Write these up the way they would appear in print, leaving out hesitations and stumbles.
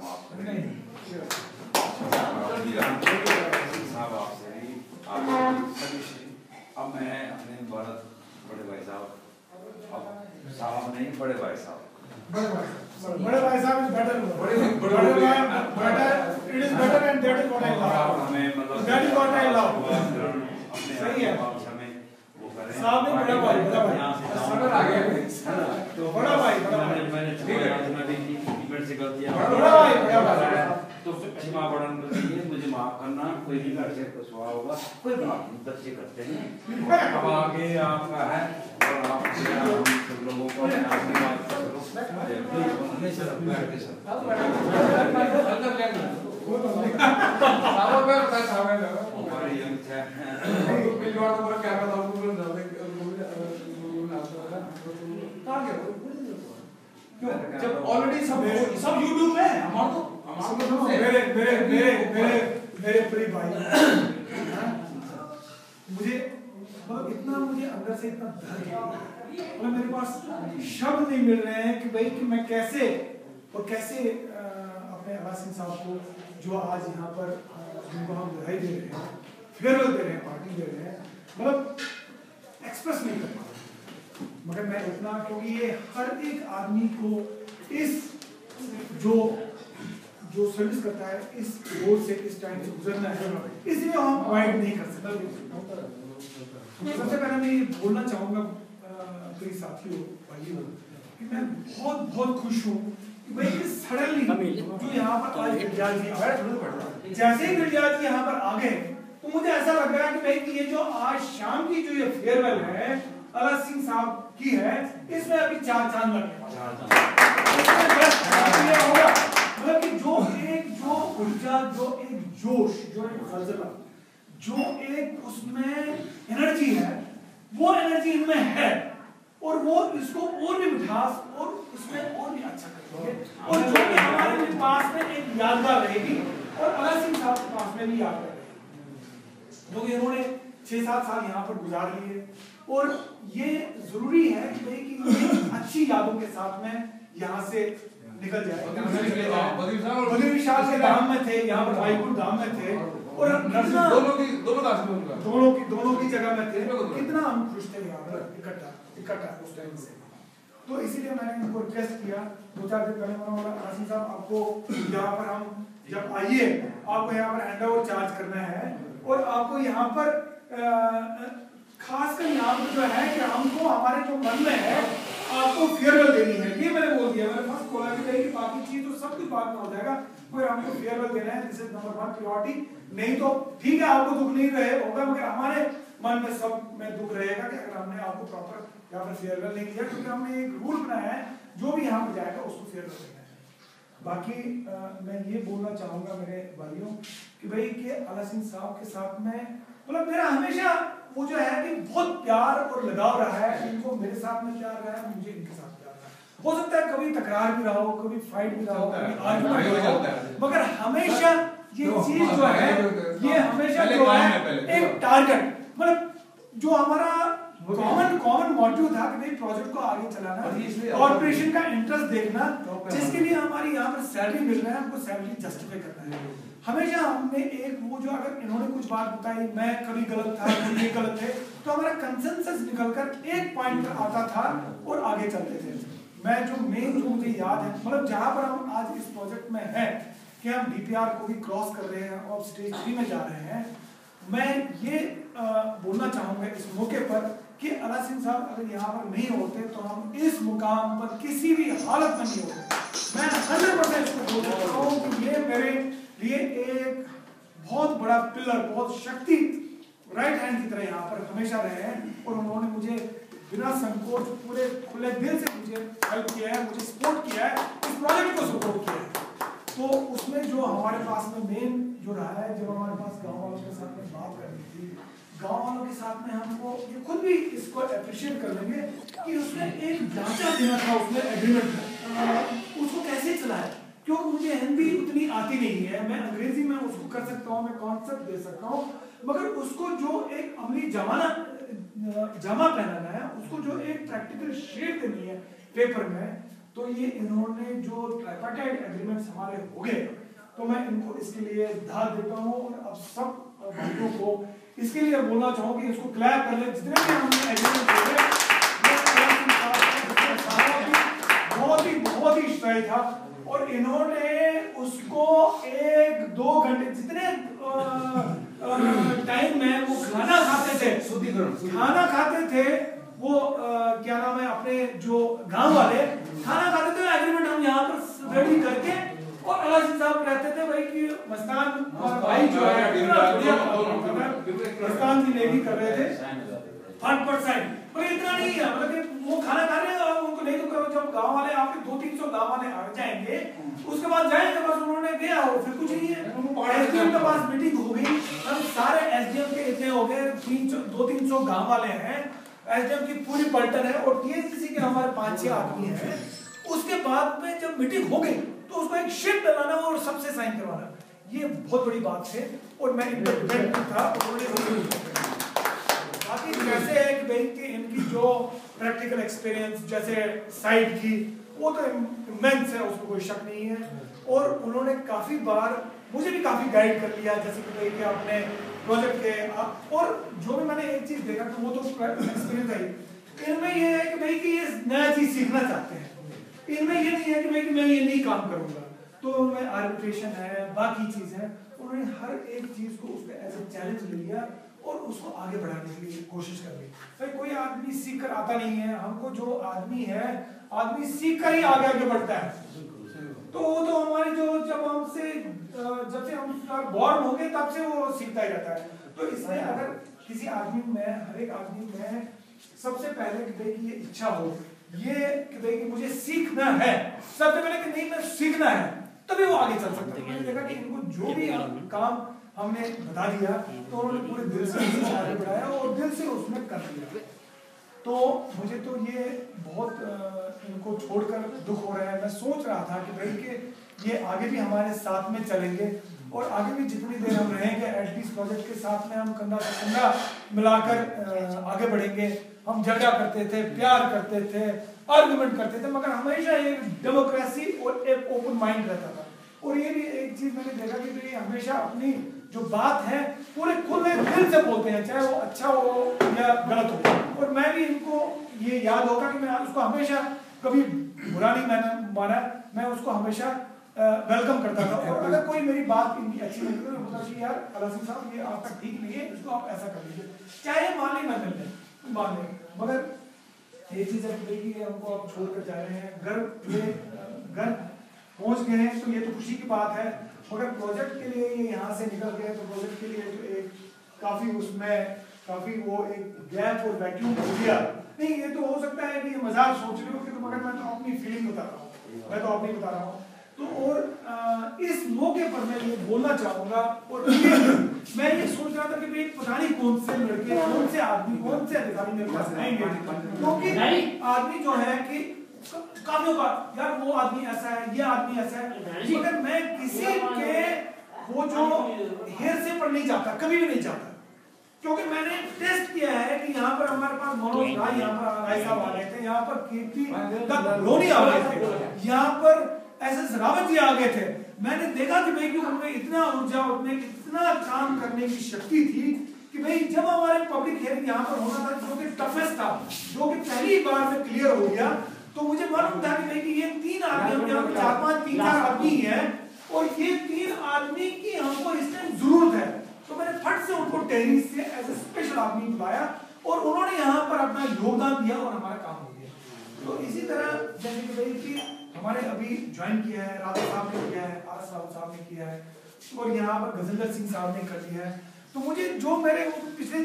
माफ करें साहब आपसे भी अब मैं अपने भारत बड़े भाई साहब नहीं बड़े भाई साहब is better. Bade it is better and that is what I love. That is what I love. सही है। साहब ने बड़ा भाई समझ आ गया तो बड़ा भाई मैंने इवेंट से गलतियां बड़ा भाई तो क्षमा पड़न ये मुझे माफ करना, कोई भी घर से कुछ हुआ होगा, कोई बात नहीं, बच्चे करते हैं। अब आगे आपका है और आप सब लोगों को आपकी बात करो हमेशा बैठ के सर हमारी यंग है जब ऑलरेडी सब यूट्यूब में है हमारे तो मेरे प्रिय भाई मुझे मतलब इतना मुझे अंदर से इतना दर्द है और मेरे पास शब्द नहीं मिल रहे हैं कि भाई कि मैं कैसे अपने अला सिंह साहब को जो आज यहाँ पर जिनको हम बधाई दे रहे हैं, फेयरवेल दे रहे हैं, पार्टी दे रहे हैं, मतलब एक्सप्रेस नहीं कर पा रहा। मगर मैं इतना क्योंकि ये हर एक आदमी को इस जो सर्विस करता है इस रोड से इस टाइम से गुजरना है, इसलिए हम अवॉइड नहीं कर सकते। सबसे पहले मैं ये बोलना चाहूँगा कई साथियों भाइयों कि मैं बहुत खुश हूँ कि भाई सडनली जो यहाँ पर आज गिरजाल जी जैसे ही गिरजाल जी यहाँ पर आ गए तो मुझे ऐसा लग रहा है कि भाई ये जो आज शाम की जो ये फेयरवेल है अला सिंह साहब की है, इसमें अभी 4 चांद लगने वाले होगा। मतलब कि जो ऊर्जा, जो एक जोश, जो एक फलसफा, जो एक उसमें एनर्जी है, वो एनर्जी इनमें है और वो इसको और भी मिठास और उसमें और भी अच्छा करेंगे और जो कि हमारे पास में एक यादगार रहेगी और अला सिंह साहब के पास में भी यादगार रहेगी, जो कि इन्होंने 6-7 साल यहाँ पर गुजार लिए और ये जरूरी है कि भाई कि ये अच्छी यादों के साथ में यहाँ से निकल जाए। बद्री विशाल के धाम में थे, यहाँ पर भाईपुर धाम में थे और दोनों की जगह में थे। कितना हम खुश थे यहाँ पर इकट्ठा उस टाइम से। तो इसीलिए मैंने इनको रिक्वेस्ट किया 2-4 दिन पहले आसिम साहब आपको यहाँ पर हम जब आइए आपको यहाँ पर हैंड ओवर चार्ज करना है और आपको यहाँ पर खासकर यहाँ पर जो है कि हमको हमारे जो मन में है आपको फेयरवेल देनी है। ये मैंने बोल दिया, मैंने फर्स्ट बोला कि बाकी चीज तो सब कुछ बाद में हो जाएगा, कोई हमको फेयरवेल देना है, दिस इज नंबर 1 प्रायोरिटी। नहीं तो ठीक है आपको दुख नहीं रहे होगा मगर हमारे मन में सब में दुख रहेगा कि अगर हमने आपको प्रॉपर यहाँ पर फेयरवेल नहीं किया, क्योंकि हमने एक रूल बनाया है जो भी यहाँ पर जाएगा उसको फेयरवेल देना है। बाकी मैं ये बोलना चाहूंगा मेरे भाइयों कि भाई कि अला सिंह साहब के साथ में मतलब मेरा हमेशा वो जो है कि बहुत प्यार और लगाव रहा है, इनको मेरे साथ में प्यार रहा है, मुझे इनके साथ प्यार रहा है। हो सकता है कभी तकरार भी रहा हो, कभी फाइट भी रहा हो, कभी आर्गुमेंट भी रहा हो, मगर हमेशा ये चीज जो है ये हमेशा जो है एक टारगेट मतलब जो हमारा कॉमन मोटिव था कि भाई प्रोजेक्ट को आगे चलाना, कॉर्पोरेशन का इंटरेस्ट देखना, जिसके लिए हमारी यहाँ पर सैलरी मिल रहा है हमको सैलरी जस्टिफाई करना है। हमेशा हमने एक वो जो अगर इन्होंने कुछ बात बताई मैं कभी गलत था कभी गलत थे तो हमारा कंसेंसस निकलकर एक पॉइंट पर आता था और आगे चलते थे। मैं जो मेन जो मुझे याद है मतलब जहाँ पर हम आज इस प्रोजेक्ट में है कि हम डीपीआर को भी क्रॉस कर रहे हैं और स्टेज 3 में जा रहे हैं, मैं ये बोलना चाहूंगा इस मौके पर कि अला सिंह साहब अगर यहाँ पर नहीं होते तो हम इस मुकाम पर किसी भी हालत में नहीं होते। मैं 100% इसको बोल सकता हूँ कि ये मेरे लिए एक बहुत बड़ा पिलर, बहुत शक्ति राइट हैंड की तरह यहाँ पर हमेशा रहे हैं और उन्होंने मुझे बिना संकोच पूरे खुले दिल से मुझे हेल्प किया है, मुझे सपोर्ट किया है, इस प्रोजेक्ट को सपोर्ट किया है। तो उसमें जो हमारे पास में मेन जो रहा है, जब हमारे पास गाँव वालों के साथ में बात करनी थी, गाँव वालों के साथ में हमको ये खुद भी इसको अप्रिशिएट कर लेंगे कि उसने एक ढांचा देना था उसने एग्रीमेंट में, उसको कैसे चलाया, क्योंकि मुझे हिंदी उतनी आती नहीं है, मैं अंग्रेजी में उसको कर सकता हूँ, मैं कॉन्सेप्ट दे सकता हूँ, मगर उसको जो एक अमली जामा पहनाना है, उसको जो एक प्रैक्टिकल शेड देनी है पेपर में, तो ये इन्होंने जो ट्राइपैड ट्राइपार्टाइट एग्रीमेंट्स हमारे हो गए, तो मैं इनको इसके लिए दाद देता हूँ। और अब सब भाइयों को इसके लिए बोलना चाहूँ कि इसको क्लैप कर ले, जितने भी हमने एग्रीमेंट किए बहुत ही सही था। और इन्होंने उसको 1-2 घंटे जितने टाइम में वो खाना खाते थे, खाना खाते थे वो क्या नाम है, अपने जो गांव वाले खाना खाते थे, एग्रीमेंट हम यहाँ पर रेडी करके, और अलासी साहब रहते थे भाई कि मस्तान भाई जो है मस्तान की लेडी कर रहे थे 100%। पर इतना नहीं है, मतलब वो खाना खा रहे हैं और उनको नहीं तो करो, जब गांव वाले आपके 200-300 गांव वाले आ जाएंगे, उसके बाद जाएंगे बस उन्होंने दिया और फिर कुछ नहीं है। एसडीएम के पास मीटिंग हो गई, हम सारे एसडीएम के इतने हो गए, 200-300 गांव वाले हैं, एसडीएम की पूरी पलटन है और टीएससीसी के हमारे 5-6 आदमी हैं। उसके बाद में जब मीटिंग हो गई तो उसको एक शीट बनाना और सबसे साइन करवाना, ये बहुत बड़ी बात है। और मैं इंटरप्रेट था, बाकी कैसे है कि भाई कि इनकी जो प्रैक्टिकल एक्सपीरियंस जैसे साइट की वो तो इमेंस है, उसको कोई शक नहीं है। और उन्होंने काफी बार मुझे भी काफी गाइड कर लिया, जैसे कि भाई कि आपने प्रोजेक्ट के और जो भी मैंने एक चीज देखा तो वो तो एक्सपीरियंस है इनमें, ये है कि भाई कि ये नया चीज सीखना चाहते हैं। इनमें ये नहीं है कि भाई कि मैं ये नहीं काम करूंगा, तो उनमें आर्बिट्रेशन है, बाकी चीज है, उन्होंने हर एक चीज को उसको एज ए चैलेंज ले लिया और उसको आगे बढ़ाने के लिए कोशिश कर ली। भाई कोई आदमी सीख कर आता नहीं है, हमको जो आदमी है, आदमी सीख कर ही आगे बढ़ता है। तो वो तो हमारे जो जब से हम बॉर्न हो गए तब से वो सीखता ही रहता है। तो इसलिए अगर किसी आदमी में, हर एक आदमी में सबसे पहले कि भाई ये इच्छा हो, ये कि भाई कि मुझे सीखना है, सबसे पहले कि नहीं मैं सीखना है, तभी वो आगे चल सकता है। मैंने देखा कि इनको जो भी काम हमने बता दिया तो उन्होंने पूरे दिल से आगे बढ़ाया और दिल से उसमें कर दिया। तो मुझे तो ये बहुत इनको छोड़कर दुख हो रहा है। मैं सोच रहा था कि भाई कि ये आगे भी हमारे साथ में चलेंगे और आगे भी जितनी देर हम रहेंगे एचडीएस प्रोजेक्ट के साथ में, हम कंधा से कंधा मिलाकर आगे बढ़ेंगे। हम झगड़ा करते थे, प्यार करते थे, आर्गुमेंट करते थे, मगर हमेशा एक डेमोक्रेसी और एक ओपन माइंड रहता था। और ये भी एक चीज मैंने देखा कि ये हमेशा अपनी जो बात है पूरे खुले दिल से बोलते हैं, चाहे वो अच्छा हो या गलत हो। और मैं भी इनको ये याद होगा कि मैं उसको हमेशा कभी बुरा नहीं माना, मैं उसको हमेशा वेलकम करता था। और अगर कोई मेरी बात इनकी अच्छी लगी तो मैं बोलता कि यार अलासी साहब ये आपका ठीक नहीं है, इसको आप ऐसा कर लीजिए, चाहे मान ली मैं मान लें। मगर ये चीज है कि हमको आप छोड़ कर जा रहे हैं, घर पहुंच गए हैं तो ये तो खुशी की बात है। मगर प्रोजेक्ट के लिए ये यहाँ से निकल गए तो प्रोजेक्ट के लिए तो एक काफी उसमें काफी वो एक गैप और वैक्यूम हो गया। नहीं ये तो हो सकता है कि ये मजाक सोच रहे हो कि, तो मगर मैं तो अपनी फीलिंग बता रहा हूँ, मैं तो अपनी बता रहा हूँ। तो और इस मौके पर मैं ये बोलना चाहूंगा और मैं ये सोच रहा था कि भाई पता नहीं कौन से लड़के, कौन से आदमी, कौन से अधिकारी मेरे पास आएंगे, क्योंकि आदमी जो है कि काफी बार यार वो आदमी ऐसा है, ये आदमी ऐसा है, मगर मैं किसी के वो जो हेरसे पर नहीं जाता, कभी भी नहीं जाता, क्योंकि मैंने टेस्ट किया है कि यहाँ पर हमारे पास मनोज राय, यहाँ पर राय साहब आ रहे थे, यहाँ पर कीर्ति लोनी आ गए थे, यहाँ पर एसएस रावत जी आ गए थे। मैंने देखा कि भाई कि उनमें इतना ऊर्जा, उनमें इतना काम करने की शक्ति थी कि भाई जब हमारे पब्लिक हेयरिंग यहाँ पर होना था जो कि टफेस्ट था, जो कि पहली बार में क्लियर हो गया, तो मुझे मालूम था कि भाई कि ये 3 आदमी, यहाँ पे 4-5 आदमी है और ये 3 आदमी की हमको इस टाइम जरूरत है। तो मैंने फट से उनको टेरिस से एज ए स्पेशल आदमी बुलाया और उन्होंने यहाँ पर अपना योगदान दिया और हमारा काम हो गया। तो इसी तरह जैसे कि भाई कि हमारे अभी ज्वाइन किया है, राधा साहब ने किया है, आर साहब ने किया है और यहाँ पर गजेंद्र सिंह साहब ने कर लिया है। तो मुझे जो मेरे पिछले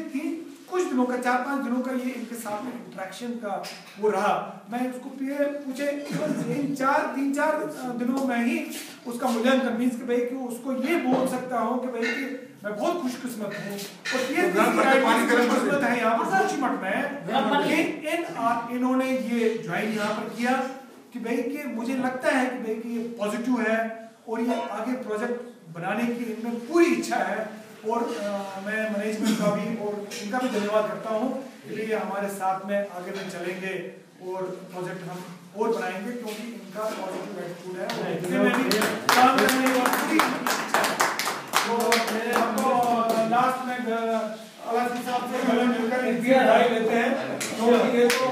कुछ दिनों का 4-5 दिनों का ये इनके साथ में इंटरेक्शन का वो रहा, मैं उसको पूछे 3-4 दिनों में ही उसका मूल्यांकन मीन्स कि भाई कि उसको ये बोल सकता हूँ कि भाई कि मैं बहुत खुशकिस्मत हूँ और ये खुशकिस्मत है यहाँ पर जोशीमठ में इन्होंने ये ज्वाइन यहाँ पर किया कि भाई कि मुझे लगता है कि भाई कि ये पॉजिटिव है और ये आगे प्रोजेक्ट बनाने की इनमें पूरी इच्छा है। और मैं मैनेजमेंट का भी और इनका भी धन्यवाद करता हूँ कि ये हमारे साथ में आगे में चलेंगे और प्रोजेक्ट हम और बनाएंगे क्योंकि इनका पॉजिटिव एटीट्यूड है और इससे मैं भी काम करने की पूरी तो आपको लास्ट में अलासी साहब से गले मिलकर इनकी राय लेते हैं क्योंकि ये तो